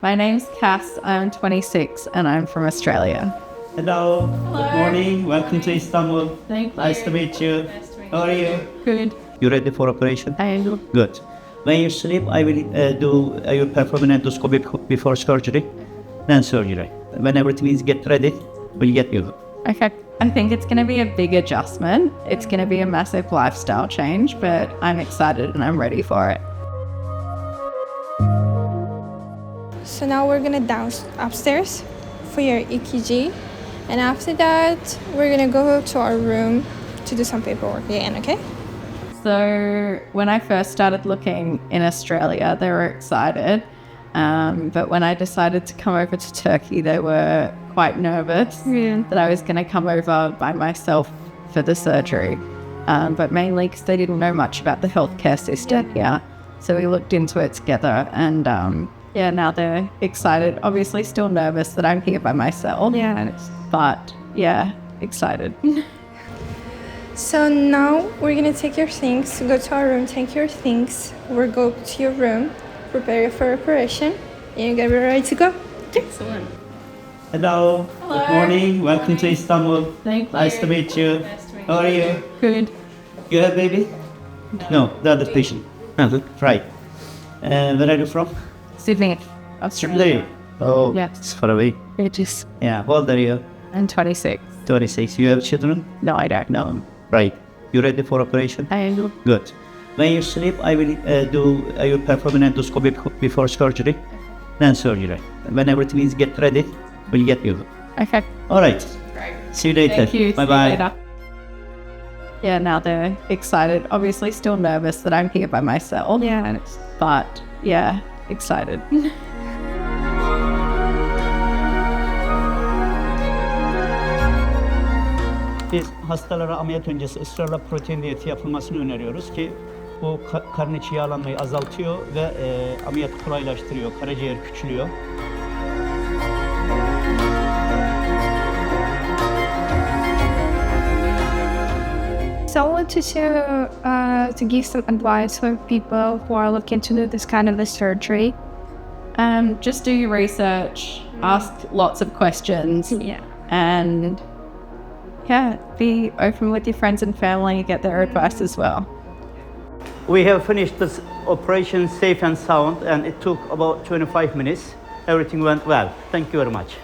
My name's Cass, I'm 26 and I'm from Australia. Hello. Good morning. Welcome to Istanbul. Thank you. Nice to meet you. Nice to meet How are you? Good. You ready for operation? I am. Good. When you sleep, I will you perform an endoscopy before surgery, then surgery. When everything is get ready, we'll get you. Okay. I think it's going to be a big adjustment. It's going to be a massive lifestyle change, but I'm excited and I'm ready for it. So now we're gonna down upstairs for your EKG, and after that we're gonna go to our room to do some paperwork again, okay? So when I first started looking in Australia, they were excited. But when I decided to come over to Turkey, they were quite nervous that I was going to come over by myself for the surgery. But mainly because they didn't know much about the healthcare system here. So we looked into it together and now they're excited. Obviously still nervous that I'm here by myself. Yeah. But yeah, excited. So now we're gonna take your things, go to our room, take your things, we'll go to your room, prepare you for operation, and you're gonna be ready to go. Excellent. Hello. Hello. Good morning. Welcome to Istanbul. Thank you. Nice to meet you. Nice to meet How are you? Good. You have baby? No, the other patient. Right. Where are you from? Sydney, Australia. Oh, Yes. it's far away. It is. Yeah. How old are you? I'm 26. 26. You have children? No, I don't. No. Right. You ready for operation? I am. Good. When you sleep, I will you perform an endoscopy before surgery, then surgery. When everything is get ready, we'll get you. Okay. All right. Great. See you later. Thank you. Bye See you bye. later. Yeah, now they're excited. Obviously still nervous that I'm here by myself. Yeah. But yeah, excited. Biz hastalara ameliyat öncesi ısrarla protein diyeti yapılmasını öneriyoruz ki bu karın içi yağlanmayı azaltıyor ve ameliyatı kolaylaştırıyor. Karaciğer küçülüyor. So I wanted to give some advice for people who are looking to do this kind of a surgery. Just do your research, ask lots of questions, Yeah. and yeah, be open with your friends and family, get their advice as well. We have finished this operation safe and sound, and it took about 25 minutes. Everything went well. Thank you very much.